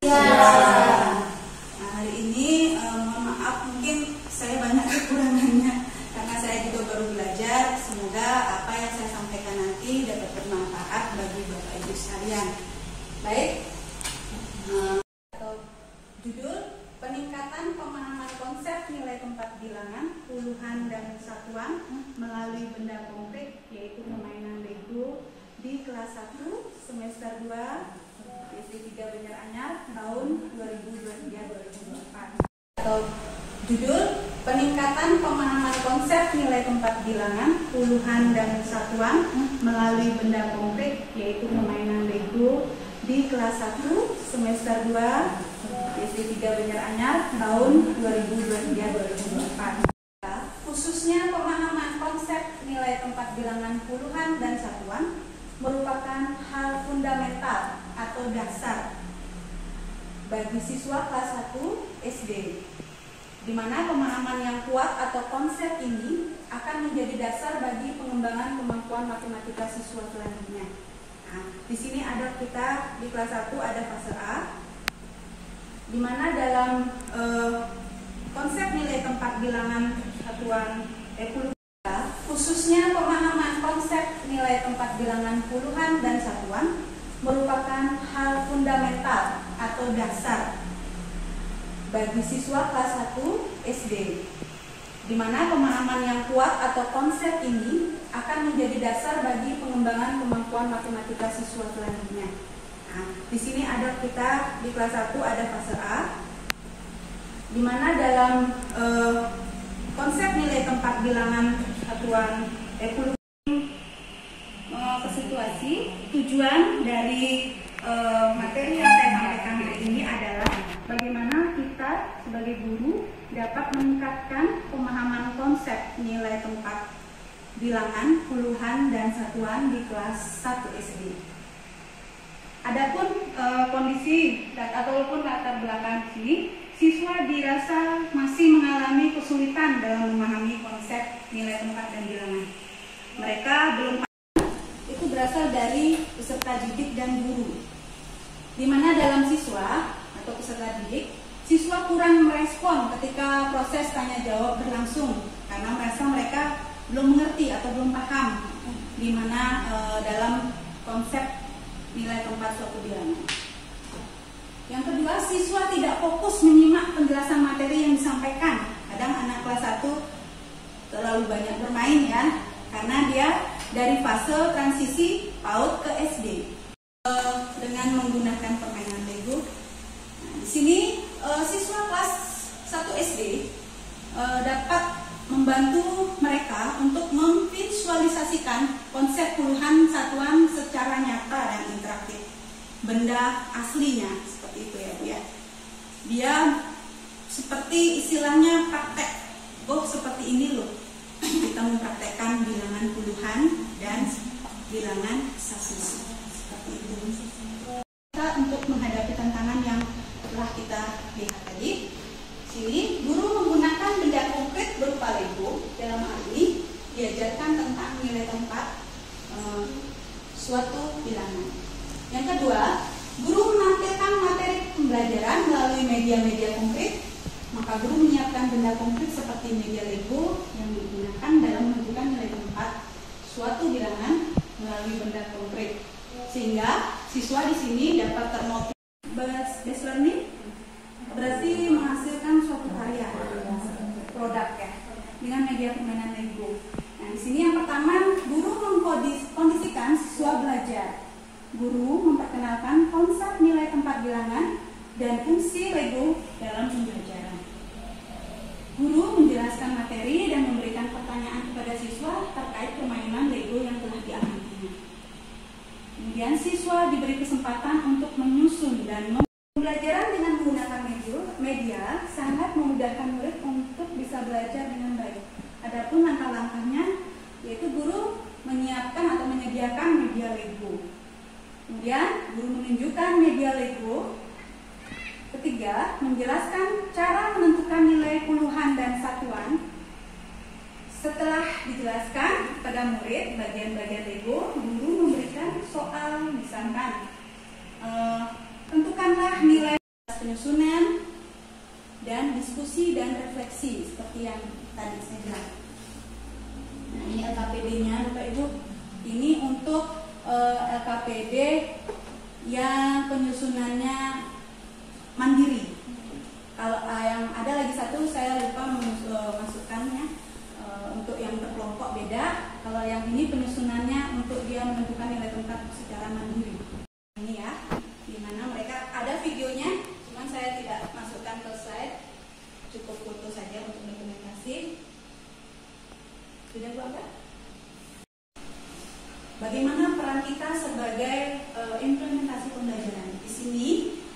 Nah, hari ini mohon maaf mungkin saya banyak kekurangannya karena saya juga baru belajar. Semoga apa yang saya sampaikan nanti dapat bermanfaat bagi Bapak Ibu sekalian. Baik, judul peningkatan pemahaman konsep nilai tempat bilangan, puluhan dan satuan melalui benda konkret yaitu permainan Lego di kelas 1 semester 2 SD 3 Banjaranyar tahun 2023-2024. Atau judul peningkatan pemahaman konsep nilai tempat bilangan, puluhan dan satuan melalui benda konkret yaitu permainan Lego di kelas 1 semester 2 SD 3 Banjaranyar tahun 2023-2024. Khususnya pemahaman konsep nilai tempat bilangan puluhan dan satuan merupakan hal fundamental atau dasar bagi siswa kelas 1 SD, di mana pemahaman yang kuat atau konsep ini akan menjadi dasar bagi pengembangan kemampuan matematika siswa selanjutnya. Nah, di sini ada kita di kelas 1 ada fase A, di mana dalam konsep nilai tempat bilangan satuan puluhan, khususnya pemahaman konsep nilai tempat bilangan puluhan dan satuan merupakan hal fundamental atau dasar bagi siswa kelas 1 SD, di mana pemahaman yang kuat atau konsep ini akan menjadi dasar bagi pengembangan kemampuan matematika siswa selanjutnya. Nah, di sini ada kita di kelas 1 ada fase A, di mana dalam konsep nilai tempat bilangan satuan puluhan ke situasi. Tujuan dari materi yang saya sampaikan hari ini adalah bagaimana kita sebagai guru dapat meningkatkan pemahaman konsep nilai tempat bilangan, puluhan dan satuan di kelas 1 SD. Adapun kondisi ataupun latar belakang sini, siswa dirasa masih mengalami kesulitan dalam memahami konsep nilai tempat dan bilangan. Mereka belum itu berasal dari peserta didik dan guru, di mana dalam siswa atau peserta didik, siswa kurang merespon ketika proses tanya jawab berlangsung karena merasa mereka belum mengerti atau belum paham di mana dalam konsep nilai tempat suatu bilangan. Yang kedua, siswa tidak fokus menyimak penjelasan materi yang disampaikan. Kadang anak kelas 1 terlalu banyak bermain ya, karena dia dari fase transisi PAUD ke SD dengan menggunakan permainan Lego. Nah, di sini siswa kelas 1 SD dapat membantu mereka untuk memvisualisasikan konsep puluhan satuan secara nyata dan interaktif, benda aslinya seperti itu ya Bu ya. Dia seperti istilahnya praktek. Oh, seperti ini loh. Kita mempraktekkan bilangan puluhan dan bilangan satuan seperti itu. Kita untuk menghadapi tantangan yang telah kita lihat tadi, sini guru menggunakan benda konkret berupa Lego. Dalam hal ini diajarkan tentang nilai tempat suatu bilangan. Yang kedua, guru menampilkan materi pembelajaran melalui media-media konkret. Maka guru menyiapkan benda konkret seperti media Lego yang digunakan dalam menentukan nilai tempat suatu bilangan melalui benda konkret, sehingga siswa di sini dapat termotivasi. Base learning berarti menghasilkan suatu karya, produk ya, dengan media permainan Lego. Nah, di sini yang pertama, guru mengkondisikan siswa belajar. Guru memperkenalkan konsep nilai tempat bilangan dan fungsi Lego dalam pembelajaran. Guru menjelaskan materi dan memberikan pertanyaan kepada siswa terkait permainan Lego yang telah diamatinya. Kemudian siswa diberi kesempatan untuk menyusun dan pembelajaran dengan menggunakan media sangat memudahkan murid untuk bisa belajar dengan baik. Adapun langkah-langkahnya yaitu guru menyiapkan atau menyediakan media Lego. Kemudian guru menunjukkan media Lego. Ketiga, menjelaskan cara menentukan nilai puluhan dan satuan. Setelah dijelaskan kepada murid bagian-bagian Lego, guru memberikan soal, misalkan tentukanlah nilai penyusunan, dan diskusi dan refleksi seperti yang tadi saya bilang. Nah, ini LKPD-nya Bapak Ibu. Ini untuk LKPD yang penyusunannya mandiri. Kalau yang ada lagi satu saya lupa masukkannya, untuk yang berkelompok beda. Kalau yang ini penyusunannya untuk dia menentukan nilai tungkat secara mandiri. Ini ya, dimana mereka ada videonya, cuman saya tidak masukkan ke slide, cukup foto saja untuk dokumentasi. Sudah Bu Angga? Bagaimana peran kita sebagai implementasi pembelajaran? Di sini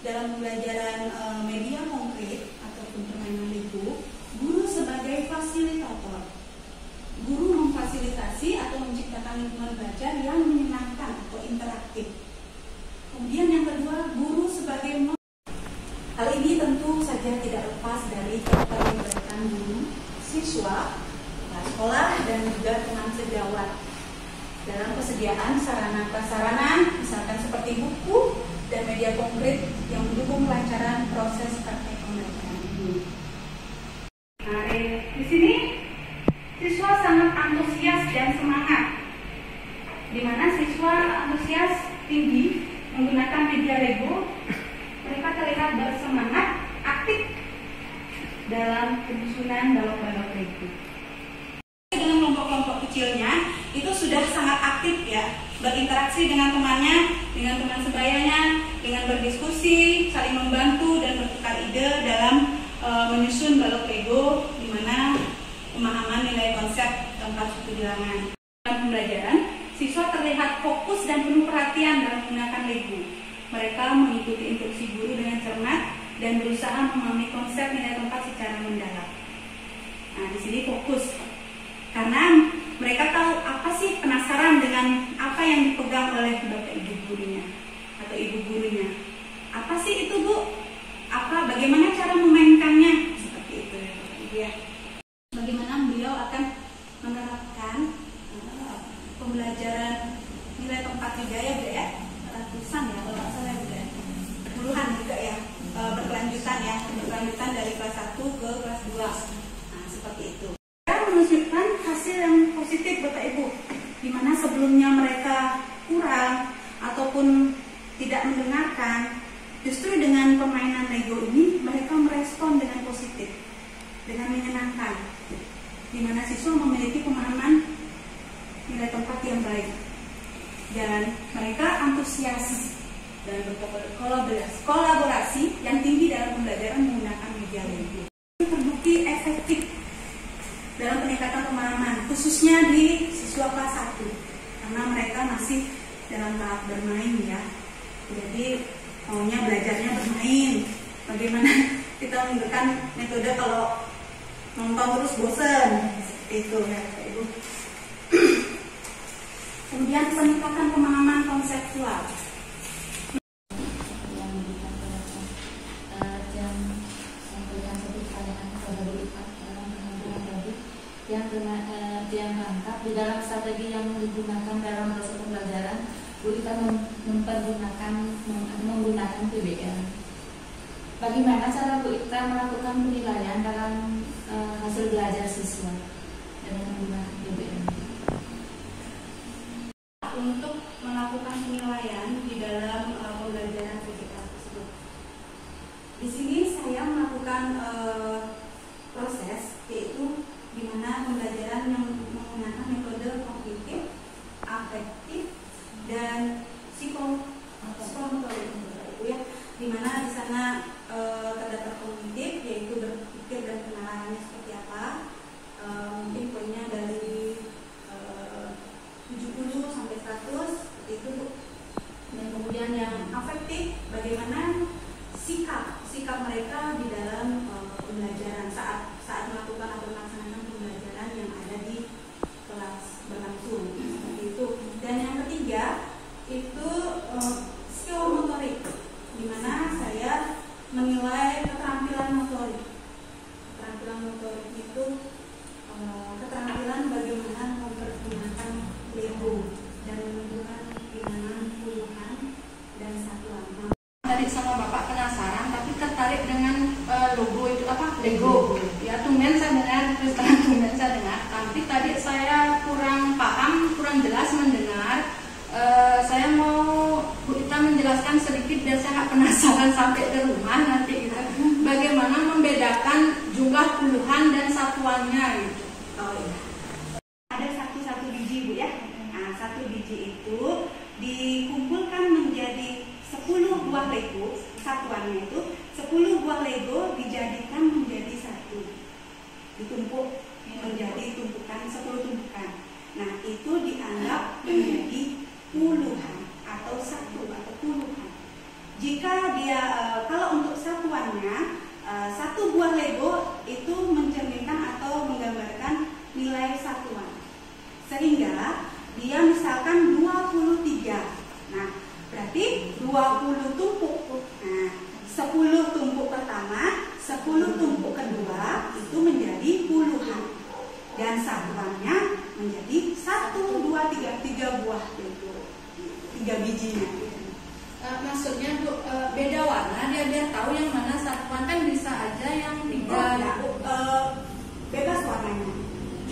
dalam pembelajaran media konkret ataupun permainan Lego, guru sebagai fasilitator. Guru memfasilitasi atau menciptakan lingkungan belajar yang menyenangkan atau interaktif. Kemudian yang kedua, guru sebagai hal ini tentu saja tidak lepas dari keterlibatan guru, siswa, sekolah, dan juga teman sejawat dalam kesediaan sarana-prasarana, misalkan seperti buku dan media konkret yang mendukung kelancaran proses praktek pembelajaran ini. Nah, di sini siswa sangat antusias dan semangat, di mana siswa antusias tinggi menggunakan media Lego. Mereka terlihat bersemangat, aktif dalam penyusunan balok-balok Lego. Dengan kelompok-kelompok kecilnya itu sudah sangat aktif ya, berinteraksi dengan temannya, dengan teman sebayanya, dengan berdiskusi, saling membantu dan bertukar ide dalam menyusun balok Lego, di mana pemahaman nilai konsep tempat suku bilangan. Dalam pembelajaran, siswa terlihat fokus dan penuh perhatian dalam menggunakan Lego. Mereka mengikuti instruksi guru dengan cermat dan berusaha memahami konsep nilai tempat secara mendalam. Nah, di sini fokus karena mereka tahu apa sih, penasaran dengan apa yang dipegang oleh bapak ibu gurunya atau ibu gurunya. Apa sih itu Bu? Bagaimana cara memainkannya? Seperti itu ya Bapak Ibu ya. Bagaimana beliau akan menerapkan pembelajaran nilai tempat juga ya Bu ya, ratusan ya kalau nggak salah Bu ya, puluhan juga ya, berkelanjutan dari kelas 1 ke kelas 2. Nah seperti itu. Kita menunjukkan hasil yang positif Bapak Ibu, di mana sebelumnya mereka kurang ataupun tidak mendengarkan, justru dengan permainan Lego ini mereka merespon dengan positif, dengan menyenangkan, di mana siswa memiliki pemahaman nilai tempat yang baik dan mereka antusias dan berkolaborasi yang tinggi dalam pembelajaran menggunakan media Lego. Terbukti efektif dalam peningkatan pemahaman, khususnya di siswa kelas 1, karena mereka masih dalam tahap bermain ya. Jadi maunya belajarnya bermain. Bagaimana kita menggunakan metode kalau nonton terus bosan, seperti itu ya Bapak Ibu. Kemudian peningkatan pemahaman konseptual. yang lengkap di dalam strategi yang digunakan dalam proses pembelajaran, guru kita menggunakan PBL. Bagaimana cara Bu Ita melakukan penilaian dalam hasil belajar siswa dengan menggunakan PBL? Untuk melakukan penilaian di dalam pembelajaran PBL tersebut, di sini saya melakukan proses, yaitu di mana pembelajaran yang menggunakan metode kognitif, afektif, dan psikomotorik, ya, di mana di sana terdapat kognitif, yaitu berpikir dan pengenalannya seperti apa, mungkin poinnya dari 70 sampai 100 seperti itu, dan kemudian yang afektif, bagaimana sikap mereka di dalam pembelajaran saat melakukan atau melaksanakan pembelajaran yang ada di kelas berlangsung, seperti itu. Dan yang ketiga itu psikomotorik, di mana saya menilai keterampilan motorik. Keterampilan motorik itu keterampilan bagaimana mempergunakan Lego dan menentukan bilangan puluhan dan satuan. Tadi Lego. Ya tumben saya dengar, terus terang tumben saya dengar. Tapi tadi saya kurang paham, kurang jelas mendengar. Saya mau Bu Ita menjelaskan sedikit biar saya penasaran sampai ke rumah nanti gitu. Bagaimana membedakan jumlah puluhan dan satuannya gitu. Oh iya. Ada satu biji Bu ya. Nah, satu biji itu dikumpulkan menjadi 10 buah Lego. Satuannya itu 10 buah Lego dijadikan menjadi satu, ditumpuk menjadi tumpukan 10 tumpukan. Nah itu dianggap menjadi puluhan atau satu atau puluhan. Jika dia kalau untuk satuannya satu buah Lego itu mencerminkan atau menggambarkan nilai satuan, sehingga dia misalkan 23. Nah berarti 20 tumpuk. Nah, 10 tumpuk pertama, 10 tumpuk kedua itu menjadi puluhan. Dan satuannya menjadi 1, 2, 3 buah itu. 3 bijinya. Maksudnya Bu, beda warna dia biar tahu yang mana satuan, kan bisa aja yang 3 bebas warnanya.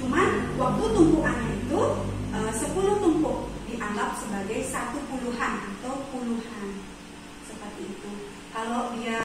Cuman waktu tumpukannya itu 10 tumpuk dianggap sebagai 1 puluhan atau puluhan, seperti itu. Kalau dia